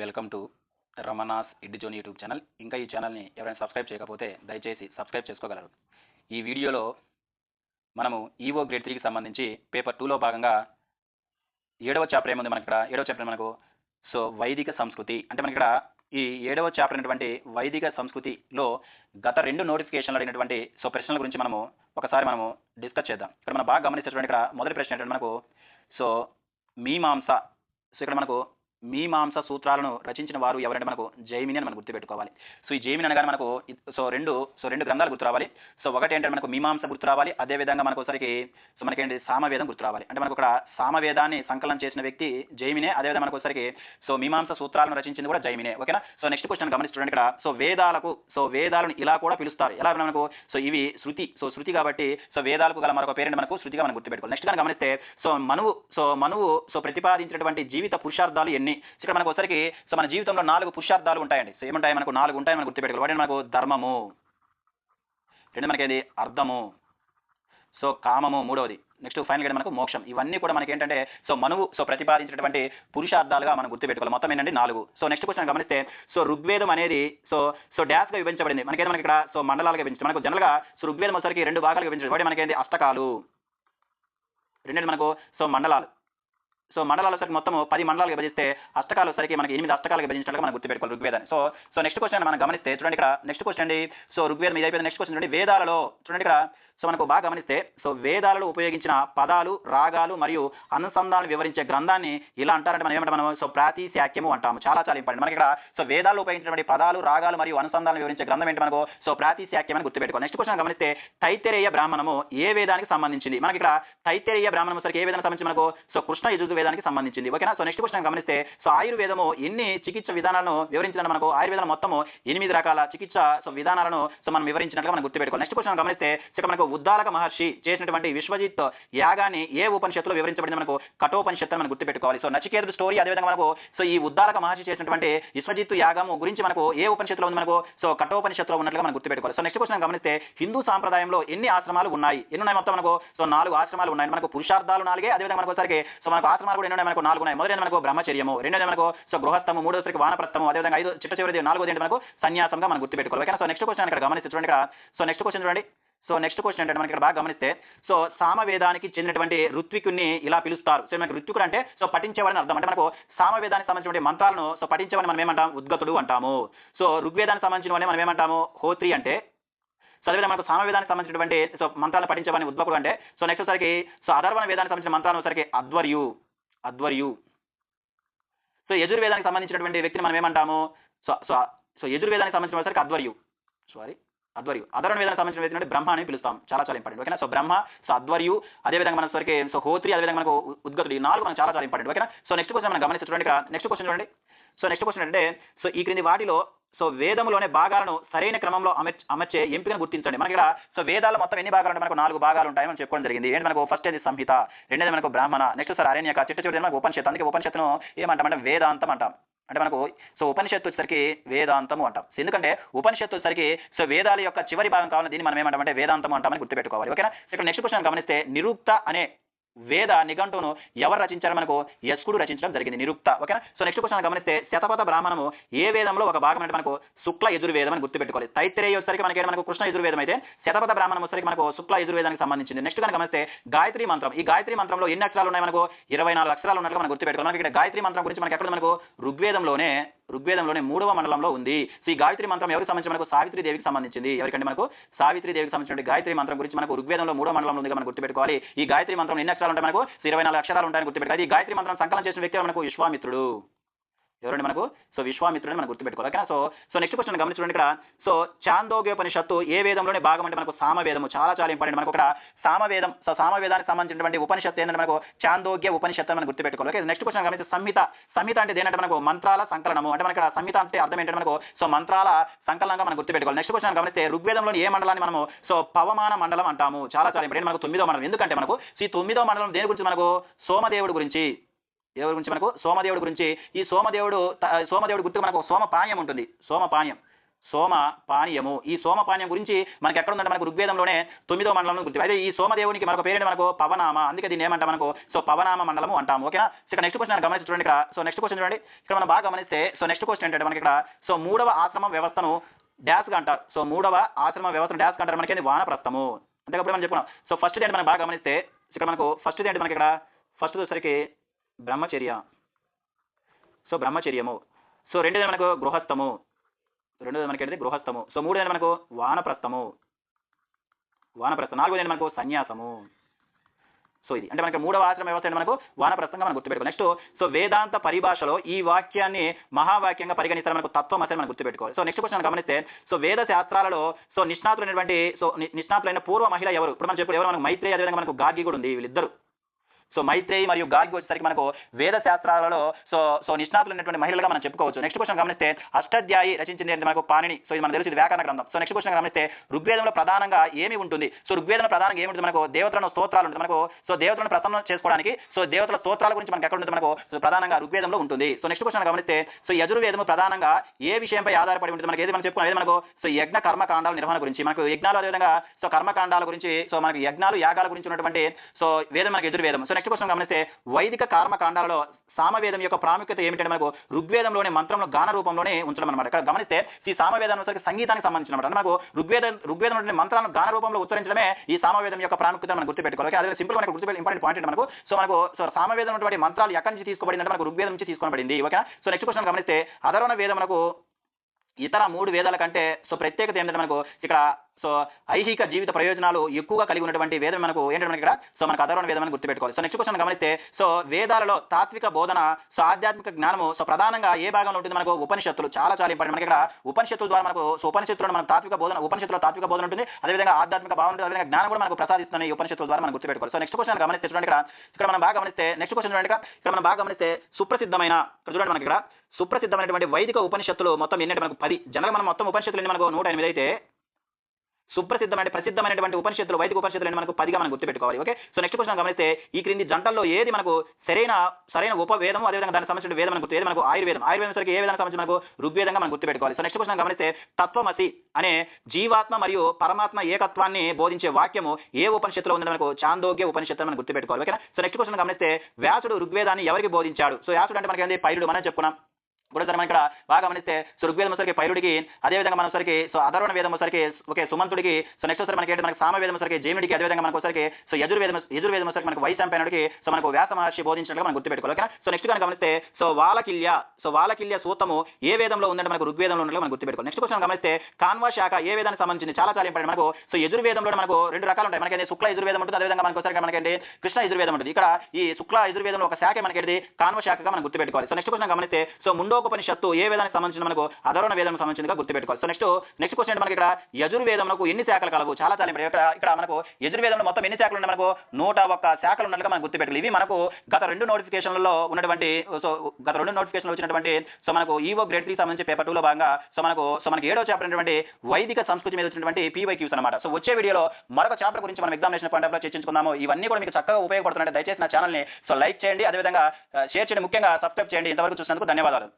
Welcome to Ramana's Iddi zone YouTube channel. ఇంకా ఈ ఛానల్ని ఎవరైనా సబ్స్క్రైబ్ చేయకపోతే దయచేసి సబ్స్క్రైబ్ చేసుకోగలరు. ఈ వీడియోలో మనము ఈవో గ్రేడ్ 3కి సంబంధించి పేపర్ 2లో భాగంగా 7వ చాప్టర్ ఏముంది మనకి ఇక్కడ 7వ చాప్టర్ మనకు వైదిక సంస్కృతి అంటే మనకి ఇక్కడ ఈ 7వ చాప్టర్ అయినటువంటి వైదిక సంస్కృతిలో గత 2 నోటిఫికేషన్లు అడిగినటువంటి ప్రశ్నల గురించి ఒకసారి మనము డిస్కస్ చేద్దాం. ఇక్కడ మనం బాగా గమనించేటువంటి ఇక్కడ మొదటి ప్రశ్న ఏంటంటే మనకు మీమాంస. ఇక్కడ మనకు మీమాంస సూత్రాలను రచించిన వారు ఎవరంటే మనకు జైమిని అని మనం గుర్తుపెట్టుకోవాలి. ఈ జైమిని అనగానే మనకు రెండు గ్రంథాలు గుర్తు రావాలి. ఒకటి ఏంటంటే మనకు మీమాంస గుర్తు రావాలి, అదేవిధంగా మనకు ఒకసారికి మనకేంటి సామవేదం గుర్తు రావాలి. అంటే మనకు ఇక్కడ సామవేదాన్ని సంకలనం చేసిన వ్యక్తి జైమినే, అదేవిధంగా మనకు ఒకసారికి మీమాంస సూత్రాలను రచించింది కూడా జైమినే. ఓకేనా. నెక్స్ట్ క్వశ్చన్ గమనించండి ఇక్కడ వేదాలను ఇలా కూడా పిలుస్తారు. ఎలా మనకు ఇవి శృతి కాబట్టి వేదాలకు గల మరొక పేరెంట్ మనకు శృతిగా మనం గుర్తుపెట్టుకోవాలి. నెక్స్ట్ కానీ గమనిస్తే మనువు ప్రతిపాదించినటువంటి జీవిత పురుషార్థాలు ఎన్ని? ఇక్కడ మనకు ఒకసారికి మన జీవితంలో 4 పురుషార్థాలు ఉంటాయండి. ఏముంటాయి మనకు 4 ఉంటాయి మనం గుర్తుపెట్టుకోవాలి. ఒకటి మనకు ధర్మము, రెండు మనకేది అర్థము, కామము మూడవది, నెక్స్ట్ ఫైనల్గా మనకు మోక్షం. ఇవన్నీ కూడా మనకి ఏంటంటే మనువు ప్రతిపాదించినటువంటి పురుషార్థాలుగా మనం గుర్తుపెట్టుకోవాలి. మొత్తం ఏంటంటే 4. నెక్స్ట్ క్వశ్చన్ గమనిస్తే ఋగ్వేదం అనేది డాష్ గా విభజించబడింది. మనకి ఇక్కడ మండలాలుగా విభజించి మనకు జనరల్ గా ఋగ్వేదం వచ్చరికి 2 భాగాలుగా విభజించబడి ఒకటి మనకేంటి అష్టకాలు, రెండేది మనకు మండలాలు. మండలాలు సరికి మొత్తం 10 మండలాలు విభజిస్తే అష్టకాలు సరికి మనకి 8 అష్టకాలు విభజించినట్లుగా మనం గుర్తుపెట్టుకోవాలి ఋగ్వేదాన్ని. నెక్స్ట్ క్వశ్చన్ మనం గమనిస్తే చూడండి ఇక్కడ నెక్స్ట్ క్వశ్చన్ అండి. ఋగ్వేదం ఇది అయిపోయింది. నెక్స్ట్ క్వశ్చన్ చూడండి వేదాలలో. చూడండి ఇక్కడ మనకు బాగా గమనిస్తే వేదాలలో ఉపయోగించిన పదాలు, రాగాలు మరియు అనుసంధానాలు వివరించే గ్రంథాన్ని ఇలా అంటారంటే మనం ఏమంటాం? మనం ప్రాతిశాఖ్యము అంటాము. చాలా ఇంపార్టెంట్. మనకి ఇక్కడ వేదాల్లో ఉపయోగించినటువంటి పదాలు, రాగాలు మరియు అనుసంధానాలు వివరించే గ్రంథం ఏంటి మనకు? ప్రాతిశాఖ్యం అని గుర్తుపెట్టుకోవాలి. నెక్స్ట్ క్వశ్చన్ గమనిస్తే తైత్తరీయ బ్రాహ్మణము ఏ వేదానికి సంబంధించింది? మనకి ఇక్కడ తైత్తరీయ బ్రాహ్మణము సరికి ఏ వేదానికి సంబంధించి మనకు కృష్ణ యజుర్వేద వేదానికి సంబంధించింది. ఓకేనా. నెక్స్ట్ క్వశ్చన్ గమనిస్తే ఆయుర్వేదము ఎన్ని చికిత్స విధానాలను వివరించిందని మనకు ఆయుర్వేదం మొత్తము 8 రకాల చికిత్స విధానాలను మనం వివరించినట్లుగా మనం గుర్తుపెట్టుకోవాలి. నెక్స్ట్ క్వశ్చన్ గమనిస్తే ఇక్కడ మనకు ఉద్దాలక మహర్షి చేసినటువంటి విశ్వజిత్ యాగాన్ని ఏ ఉపనిషత్తులో వివరించబడింది? మనకు కఠోపనిషత్తు మనం గుర్తుపెట్టుకోవాలి. నచికేతుడు స్టోరీ అదేవిధంగా మనకు ఈ ఉద్దాలక మహర్షి చేసినటువంటి విశ్వజిత్ యాగము గురించి మనకు ఏ ఉపనిషత్తులో ఉంది? మనకు కఠోపనిషత్తులో ఉన్నట్లుగా మనం గుర్తుపెట్టుకోవాలి. నెక్స్ట్ క్వశ్చన్ గమనిస్తే హిందూ సాంప్రదాయంలో ఎన్ని ఆశ్రమాలు ఉన్నాయి? ఎన్ని ఉన్నాయి మొత్తం? మనకు 4 ఆశ్రమాలు ఉన్నాయి. మనకు పురుషార్థాలు 4, అదేవిధంగా మనకు ఒకసారికి మనకు ఆశ్రమాలు కూడా ఎన్ని ఉన్నాయి? మనకు 4 ఉన్నాయి. మొదటి మనకు బ్రహ్మచర్యము, రెండోది మనకు గృహస్థము, మూడోసరికి వానప్రస్థము, అదేవిధంగా 5 చిట్ట చివరిది 4వది ఏంటి మనకు సన్యాసంగా మనం గుర్తుపెట్టుకోవాలి. ఓకేనా. నెక్స్ట్ క్వశ్చన్ ఇక్కడ గమనిస్తే చూడండి ఇక్కడ నెక్స్ట్ క్వశ్చన్ చూడండి. నెక్స్ట్ క్వశ్చన్ ఏంటంటే మనకి ఇక్కడ బాగా గమనిస్తే సామవేదానికి చెందినటువంటి ఋత్వికుని ఇలా పిలుస్తారు. మనకి ఋత్వికుడు అంటే పఠించేవాడని అర్థం. అంటే మనకు సామవేదానికి సంబంధించిన మంత్రాలను పఠించేవాడిని మనం ఏమంటాం? ఉద్గతుడు అంటాము. ఋగ్వేదానికి సంబంధించిన వాడిని మనం ఏమంటాము? హోత్రి అంటే. అదేవిధంగా మనకు సామవేదానికి సంబంధించినటువంటి మంత్రాలను పఠించేవాడిని ఉద్భకుడు అంటే. నెక్స్ట్ సరికి అధర్వణ వేదానికి సంబంధించిన మంత్రాలను సరికి అధ్వర్యు. యజుర్వేదానికి సంబంధించినటువంటి వ్యక్తిని మనం ఏమంటాము? యజుర్వేదానికి సంబంధించిన సరికి అధ్వర్యు. అధర్వణ వేదానికి సంబంధించిన వ్యక్తి బ్రహ్మ అని పిలుస్తాం. చాలా ఇంపార్టెంట్. ఓకేనా. బ్రహ్మ, అధ్వర్యు, అదేవిధంగా మన సరికి హోత్రి, అదేవిధంగా మనకు ఉద్గతుడు, ఈ 4 మనకు చాలా ఇంపార్టెంట్. ఓకేనా. నెక్స్ట్ క్వశ్చన్ మనం గమనిస్తే చూడండి ఇక్కడ నెక్స్ట్ క్వశ్చన్ చూడండి. నెక్స్ట్ క్వశ్చన్ అంటే ఈ క్రింది వాటిలో వేదములోనే భాగాలను సరైన క్రమంలో అమర్చే ఎంపికను గుర్తించండి. మనకి ఇక్కడ వేదాల్లో మొత్తం ఎన్ని భాగాలు ఉంటాయి? మనకు 4 భాగాలు ఉంటాయి మనం చెప్పుకోవడం జరిగింది. ఏంటి మనకు ఫస్ట్ అది సంహిత, రెండోది మనకు బ్రాహ్మణ, నెక్స్ట్ అరణ్యక, చిట్ట చివరి మనకు ఉపనిషత్తు. అందుకే ఉపనిషత్తును ఏమంటామంటే వేదాంతం అంటాం. అంటే మనకు ఉపనిషత్తు వచ్చేసరికి వేదాంతము అంటాం. ఎందుకంటే ఉపనిషత్తు వచ్చేసరికి వేదాల యొక్క చివరి భాగం కావాలని దీన్ని మనం ఏమంటామంటే వేదాంతము అంటామని గుర్తుపెట్టుకోవాలి. ఓకేనా. ఇక్కడ నెక్స్ట్ క్వశ్చన్ గమనిస్తే నిరుక్త అనే వేద నిఘంటువును ఎవరు రచించారో? మనకు యస్కుడు రచించడం జరిగింది, నిరుక్త. ఓకేనా. నెక్స్ట్ క్వశ్చన్ గమనిస్తే శతపథ బ్రాహ్మణము ఏ వేదంలో ఒక భాగం అంటే మనకు శుక్ల యజుర్వేదం అని గుర్తుపెట్టుకోవాలి. తైత్తరీయ వచ్చరికి మనకు కృష్ణ యజుర్వేదం అయితే శతపథ బ్రాహ్మణం వచ్చరికి మనకు శుక్ల యజుర్వేదానికి సంబంధించింది. నెక్స్ట్ కనుక గమనిస్తే గాయత్రి మంత్రం. ఈ గాయత్రి మంత్రంలో ఎన్ని అక్షరాలు ఉన్నాయి? మనకు 24 అక్షరాలు ఉన్నట్లుగా మనం గుర్తుపెట్టుకోవాలి. మనకి ఇక్కడ గాయత్రి మంత్రం గురించి మనకి ఎక్కడ మనకు ఋగ్వేదంలోనే 3వ మండలంలో ఉంది. ఈ గాయత్రి మంత్రం ఎవరికి సంబంధించి? మనకు సావిత్రి దేవికి సంబంధించింది. ఎవరికంటే మనకు సావిత్రి దేవికి సంబంధించిన గాయత్రి మంత్రం గురించి మనకు ఋగ్వేదంలో 3వ మండలంలో ఉంది మనం గుర్తుపెట్టుకోవాలి. ఈ గాయత్రి మంత్రం ఎన్ని అక్షరాలు ఉంటాయి? మనకు 24 అక్షరాలు ఉంటాయని గుర్తుపెట్టుకోవాలి. ఈ గాయత్రి మంత్రం సంకలనం చేసిన వ్యక్తి మనకు విశ్వామిత్రుడు. ఎవరండి? మనకు విశ్వామిత్రుడిని మనం గుర్తుపెట్టుకోవాలి. ఓకేనా. నెక్స్ట్ క్వశ్చన్ గమనించండి ఇక్కడ చాందోగ్యోపనిషత్తు ఏ వేదంలోనే భాగం అంటే మనకు సామవేదము. చాలా ఇంపార్టెంట్. మనకు ఇక్కడ సామవేదం సామవేదానికి సంబంధించినటువంటి ఉపనిషత్తు ఏంటంటే మనకు చాందోగ్య ఉపనిషత్తు మనం గుర్తుపెట్టుకోవాలి. ఓకే. నెక్స్ట్ క్వశ్చన్ గమనిస్తే సంహిత అంటే ఏంటంటే మనకు మంత్రాల సంకలనము. అంటే మనకి సంహిత అంటే అర్థం ఏంటంటే మనకు మంత్రాల సంకలనంగా మనం గుర్తుపెట్టుకోవాలి. నెక్స్ట్ క్వశ్చన్ గమనిస్తే ఋగ్వేదంలోని ఏ మండలాన్ని మనము పవమాన మండలం అంటాము. చాలా ఇంపార్టెంట్. మనకు 9వ మండలం. ఎందుకంటే మనకు ఈ 9వ మండలం దేని గురించి? మనకు సోమదేవుడి గురించి. ఎవరి గురించి? మనకు సోమదేవుడి గురించి. ఈ సోమదేవుడు గుర్తుకు మనకు సోమపాణ్యం ఉంటుంది. సోమ పానీయము. ఈ సోమ పానీయం గురించి మనకి ఎక్కడ ఉందంటే మనకు ఋగ్వేదంలోనే 9వ మండలంలో గుర్తు. అయితే ఈ సోమదేవునికి మరొక పేరేంటి మనకు పవనామ, అందుకే దీన్ని ఏమంటాం మనకు సో పవనామ మండలము అంటాము. ఓకేనా. సో ఇక్కడ నెక్స్ట్ క్వశ్చన్ గమనించి చూడండి. ఇక్కడ సో నెక్స్ట్ క్వశ్చన్ చూడండి. ఇక్కడ మనం బాగా గమనిస్తే సో నెక్స్ట్ క్వశ్చన్ ఏంటంటే మనకి ఇక్కడ సో 3వ ఆశ్రమ వ్యవస్థను డాష్ గా అంటారు. సో 3వ ఆశ్రమ వ్యవస్థను డాష్ గా అంటారు. మనకి వానప్రస్థము. అంతేకాదు మనం చెప్పుకున్నాం. సో ఫస్ట్ ఏంటి మనం బాగా గమనిస్తే ఇక్కడ మనకు ఫస్ట్ ఏంటి మనకి ఇక్కడ ఫస్ట్ వచ్చేసరికి బ్రహ్మచర్య. సో బ్రహ్మచర్యము. సో రెండోది మనకు గృహస్థము. రెండోది మనకి ఏంటి గృహస్థము. సో మూడోది మనకు వానప్రస్థము. నాలుగోది మనకు సన్యాసము. సో ఇది అంటే మనకి 3వ ఆశ్రమ వ్యవస్థ అంటే మనకు వానప్రస్థంగా మనం గుర్తుపెట్టుకోవాలి. నెక్స్ట్ సో వేదాంత పరిభాషలో ఈ వాక్యాన్ని మహావాక్యంగా పరిగణిస్తారు మనకు తత్వం అసలు మనం గుర్తుపెట్టుకోవాలి. సో నెక్స్ట్ క్వశ్చన్ గమనిస్తే సో వేద శాస్త్రాలలో సో నిష్ణాతులైనటువంటి సో నిష్ణాతులైన పూర్వ మహిళ ఎవరు? ఇప్పుడు మనం చెప్పు ఎవరు మనకు మైత్రేయి, అదేవిధంగా మనకు గార్గి కూడా ఉంది. వీళ్ళిద్దరు సో మైత్రేయి మరియు గార్గి వచ్చేసరికి మనకు వేద శాస్త్రాలలో సో నిష్ణాతులైనటువంటి మహిళలుగా మనం చెప్పుకోవచ్చు. నెక్స్ట్ క్వశ్చన్ గమనిస్తే అష్టాధ్యాయి రచించింది అంటే మనకు పాణిని. సో ఇది మనకు తెలుసు, ఇది వ్యాకరణ గ్రంథం. సో నెక్స్ట్ క్వశ్చన్ గమనిస్తే ఋగ్వేదంలో ప్రధానంగా ఏమి ఉంటుంది? సో ఋగ్వేదంలో ప్రధానంగా ఏముంటుంది? మనకు దేవతలను స్తోత్రాలు ఉంటుంది. మనకు సో దేవతలను ప్రసన్నం చేసుకోవడానికి సో దేవతల స్తోత్రాల గురించి మనకు ఎక్కడ ఉంటుంది? మనకు సో ప్రధానంగా ఋగ్వేదంలో ఉంటుంది. సో నెక్స్ట్ క్వశ్చన్ గమనిస్తే సో యజుర్వేదము ప్రధానంగా ఏ విషయంపై ఆధారపడి ఉంటుంది? మనకి ఏది మనం చెప్పుకునేది మనకు సో యజ్ఞ కర్మకాండాల నిర్వహణ గురించి, మనకు యజ్ఞాలు అదేవిధంగా సో కర్మకాండాల గురించి, సో మనకి యజ్ఞాలు యాగాల గురించి ఉన్నటువంటి సో వేదం మనకి యజుర్వేదం. సో నెక్స్ట్ క్వశ్చన్ గమనిస్తే వైదిక కర్మకాండాలలో సామవేదం యొక్క ప్రాముఖ్యత ఏమిటంటే మనకు ఋగ్వేదంలోనే మంత్రంలో గాన రూపంలోనే ఉంచడం అనమాట. ఇక్కడ గమనిస్తే ఈ సామవేదం వచ్చేసరికి సంగీతానికి సంబంధించిన అంటే మనకు ఋగ్వేదంలోని మంత్రాలను గాన రూపంలో ఉచ్చరించడమే ఈ సామవేదం యొక్క ప్రాముఖ్యత మనం గుర్తుపెట్టుకోవాలి. అదే సింపుల్ మనకు గుర్తుపెట్టి ఇంపార్టెంట్ పాయింట్ మనకు సో సామవేదం ఉన్నటువంటి మంత్రాలు ఎక్కడి నుంచి తీసుకోబడింది అంటే మనకు ఋగ్వేదం నుంచి తీసుకోబడింది. ఓకేనా. సో నెక్స్ట్ క్వశ్చన్ గమనిస్తే అధర్వణ వేదం మనకు ఇతర 3 వేదాల కంటే సో ప్రత్యేకత ఏంటంటే మనకు ఇక్కడ సో ఐహిక జీవిత ప్రయోజనాలు ఎక్కువగా కలిగి ఉన్నటువంటి వేదం మనకు ఏంటంటే మనకి ఇక్కడ సో మనకు అధర్వణ వేదం అని గుర్తుపెట్టుకోవాలి. సో నెక్స్ట్ క్వశ్చన్ గమనిస్తే సో వేదాలలో తాత్విక బోధన సో ఆధ్యాత్మిక జ్ఞానము సో ప్రధానంగా ఏ భాగంలో ఉంటుంది? మనకు ఉపనిషత్తులు. చాలా ఇంపార్టెంట్. మనకి ఇక్కడ ఉపనిషత్తుల ద్వారా మనకు సో ఉపనిషత్తుల్లో మనకు తాత్విక బోధన, ఉపనిషత్తులో తాత్విక బోధన ఉంటుంది, అదేవిధంగా ఆధ్యాత్మిక భావన, అదేవిధంగా జ్ఞానం కూడా మనకు ప్రసాదిస్తున్న ఈ ఉపనిషత్తుల ద్వారా మనం గుర్తుపెట్టుకోవాలి. సో నెక్స్ట్ క్వశ్చన్ గమనిస్తే చూడండి. ఇక్కడ మనం బాగా గమనిస్తే నెక్స్ట్ క్వశ్చన్ చూడండి. ఇక్కడ మనం బాగా గమనిస్తే సుప్రసిద్ధమైన చూడండి మనకి ఇక్కడ సుప్రసిద్ధమైనటువంటి వైదిక ఉపనిషత్తులు మొత్తం ఎన్ని మనకు 10. జనరల్ మనం మొత్తం ఉపనిషత్తులు మనకు 108 అయితే ప్రసిద్ధమైనటువంటి ఉపనిషత్తులు వైదిక ఉపనిషత్తులు మనకు 10గా మనం గుర్తుపెట్టుకోవాలి. ఓకే. సో నెక్స్ట్ క్వశ్చన్ గమనిస్తే ఈ క్రింది జంటల్లో ఏది మనకు సరైన ఉపవేదము, అదేవిధంగా దానికి సంబంధించిన వేదం మనకు ఏది మనకు ఆయుర్వేదం సరికి ఏ విధంగా సంబంధించి మనకు ఋగ్వేదంగా మనం గుర్తుపెట్టుకోవాలి. సో నెక్స్ట్ క్వశ్చన్ గమనిస్తే తత్వమసి అనే జీవాత్మ మరియు పరమాత్మ ఏకత్వాన్ని బోధించే వాక్యము ఏ ఉపనిషత్తులో ఉందని మనకు చాందోగ్య ఉపనిషత్తు మనం గుర్తుపెట్టుకోవాలి. ఓకేనా. సో నెక్స్ట్ క్వశ్చన్ గమనిస్తే వ్యాసుడు ఋగ్వేదాన్ని ఎవరికి బోధించాడు? సో వ్యాసుడు అంటే మనకి ఏంటి? పైరుడు. మనం చెప్పుకున్నాం కూడా సార్. మనం ఇక్కడ బాగా గమనిస్తే సో ఋగ్వేదం సరికి పైరుడికి, అదేవిధంగా మనం సరికి సో అధర్వణ వేదం సరికి ఓకే సుమంతుడికి, సో నెక్స్ట్ సరికి మనకి ఏంటి మనకి సామవేదం సరికి జైమిడికి, అదేవిధంగా మనకు సరికి సో యజుర్వేదం సరికి మనకు వైశంపాయనుడికి సో మనకు వ్యాస మహర్షి బోధించినట్లుగా మనం గుర్తుపెట్టుకోవాలి. ఓకే. సో నెక్స్ట్ కనుక గమనిస్తే సో వాలకిల్య సూత్రము ఏ వేదంలో ఉందంటే మనకు ఋగ్వేదంలో ఉన్నట్లు మనం గుర్తుపెట్టుకోవాలి. నెక్స్ట్ క్వశ్చన్ గమనిస్తే కాన్వా శాఖ ఏ వేదానికి సంబంధించింది? చాలా ఇంపార్టెంట్. మనకు సో యజుర్వేదంలో మనకు 2 రకాలు ఉంటాయి. మనకి శుక్ల యజుర్వేదం ఉంటుంది, అదేవిధంగా మనకు సరికి మనకి కృష్ణ యజుర్వేదం ఉంటుంది. ఇక్కడ ఈ శుక్ల యజుర్వేదంలో ఒక శాఖ మనకి కాన్వ శాఖగా మనం గుర్తుపెట్టుకోవాలి. సో నెక్స్ట్ క్వశ్చన్ గమనిస్తే సో ముండోపనిషత్తు ఏ వేదానికి సంబంధించిన మనకు అధర్వణ వేదానికి సంబంధించినగా గుర్తుపెట్టుకోవాలి. సో నెక్స్ట్ క్వశ్చన్ మనకి ఇక్కడ యజుర్వేదంలో ఎన్ని శాఖలు కలవు? చాలా ఇంపార్టెంట్. ఇక్కడ మనకు యజుర్వేదంలో మొత్తం ఎన్ని శాఖలు ఉన్నాయి? మనకు 101 శాఖలు ఉన్నట్లుగా మనం గుర్తుపెట్టుకోవాలి. ఇవి మనకు గత 2 నోటిఫికేషన్లలో ఉన్నటువంటి వచ్చినటువంటి సో మనకు ఈవో గ్రేడ్ 3 సంబంధించి పేపర్ 2లో భాగంగా సో మనకి 7వ చాప్టర్ అయినటువంటి వైదిక సంస్కృతి మీద వచ్చినటువంటి PYQs అన్నమాట. సో వచ్చే వీడియోలో మరొక చాప్టర్ గురించి మనం ఎగ్జామినేషన్ పాయింట్ ఆఫ్ లో చర్చించుకుందాము. ఇవన్నీ కూడా మీకు చక్కగా ఉపయోగపడుతున్నాయి. దయచేసి నా ఛానల్ని సో లైక్ చేయండి, అదేవిధంగా షేర్ చేయండి, ముఖ్యంగా సబ్స్క్రైబ్ చేయండి. ఇంతవరకు చూసినందుకు ధన్యవాదాలు.